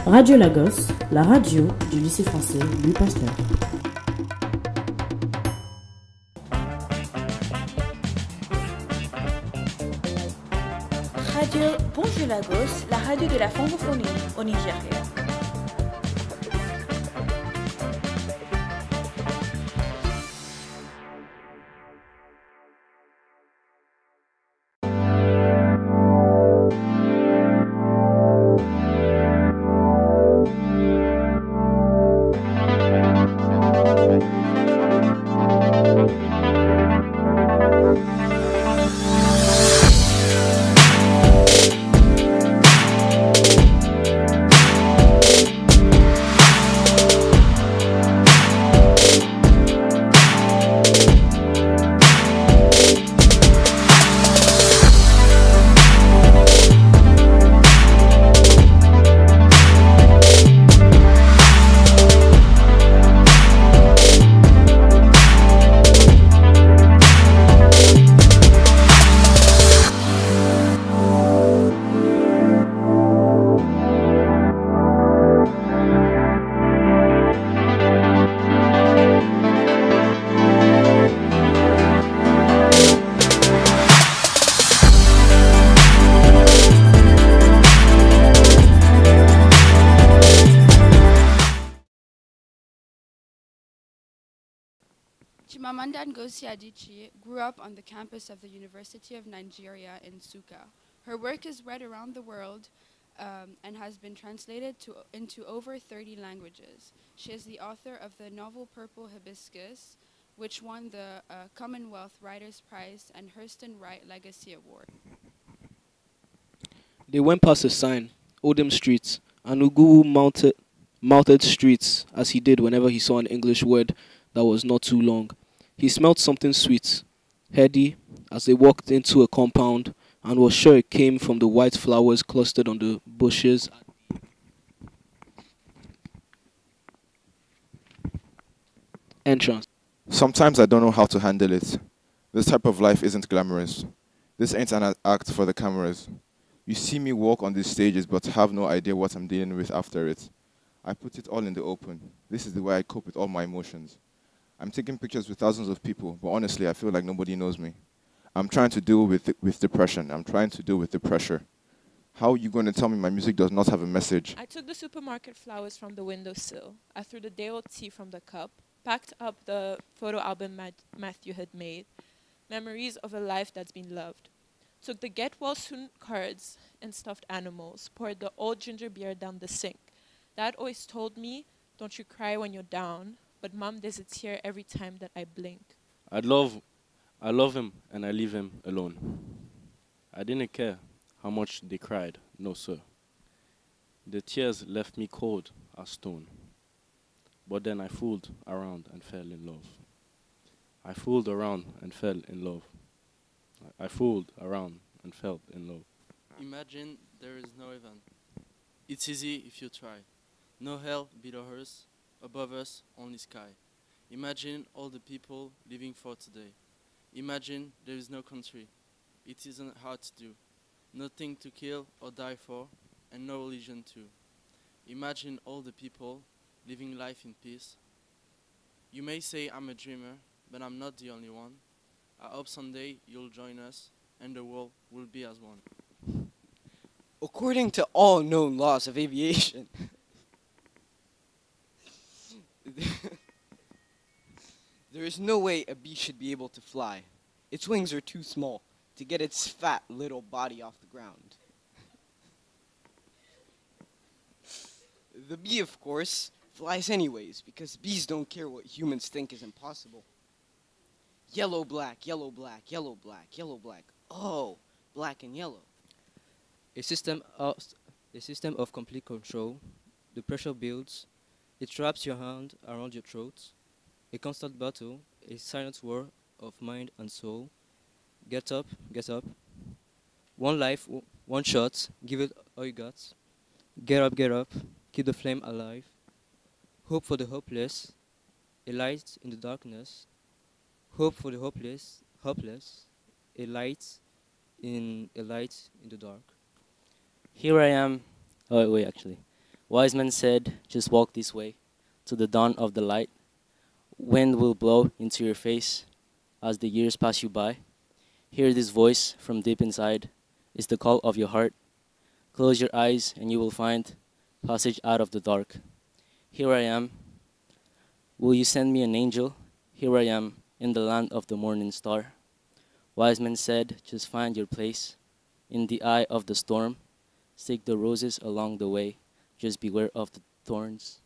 Radio Lagos, la radio du lycée français Louis Pasteur. Radio Bonjour Lagos, la radio de la francophonie au Nigeria. Chimamanda Ngozi Adichie grew up on the campus of the University of Nigeria in Nsukka. Her work is read around the world and has been translated into over 30 languages. She is the author of the novel Purple Hibiscus, which won the Commonwealth Writers' Prize and Hurston Wright Legacy Award. They went past a sign, Oldham Street, and Ugu mouthed streets as he did whenever he saw an English word that was not too long. He smelled something sweet, heady, as they walked into a compound, and was sure it came from the white flowers clustered on the bushes at the entrance. Sometimes I don't know how to handle it. This type of life isn't glamorous. This ain't an act for the cameras. You see me walk on these stages but have no idea what I'm dealing with after it. I put it all in the open. This is the way I cope with all my emotions. I'm taking pictures with thousands of people, but honestly, I feel like nobody knows me. I'm trying to deal with depression. I'm trying to deal with the pressure. How are you going to tell me my music does not have a message? I took the supermarket flowers from the windowsill. I threw the day-old tea from the cup, packed up the photo album Matthew had made, memories of a life that's been loved. Took the get well soon cards and stuffed animals, poured the old ginger beer down the sink. Dad always told me, don't you cry when you're down, but Mom, there's a tear every time that I blink. I love him and I leave him alone. I didn't care how much they cried, no sir. The tears left me cold as stone. But then I fooled around and fell in love. I fooled around and fell in love. I fooled around and fell in love. Imagine there is no heaven. It's easy if you try. No hell below us, above us only sky. Imagine all the people living for today. Imagine there is no country. It isn't hard to do. Nothing to kill or die for, and no religion too. Imagine all the people living life in peace. You may say I'm a dreamer, but I'm not the only one. I hope someday you'll join us, and the world will be as one. According to all known laws of aviation, there is no way a bee should be able to fly. Its wings are too small to get its fat little body off the ground. The bee, of course, flies anyways, because bees don't care what humans think is impossible. Yellow, black, yellow, black, yellow, black, yellow, black. Oh, black and yellow. A system of complete control. The pressure builds. It wraps your hand around your throat. A constant battle, a silent war of mind and soul. Get up, get up. One life, one shot, give it all you got. Get up, keep the flame alive. Hope for the hopeless, a light in the darkness. Hope for the hopeless, a light in the dark. Here I am, Oh, wait, actually. Wise men said, just walk this way to the dawn of the light. Wind will blow into your face as the years pass you by. Hear this voice from deep inside. It's the call of your heart. Close your eyes and you will find passage out of the dark. Here I am. Will you send me an angel? Here I am in the land of the morning star. Wise men said, just find your place in the eye of the storm. Seek the roses along the way. Just beware of the thorns.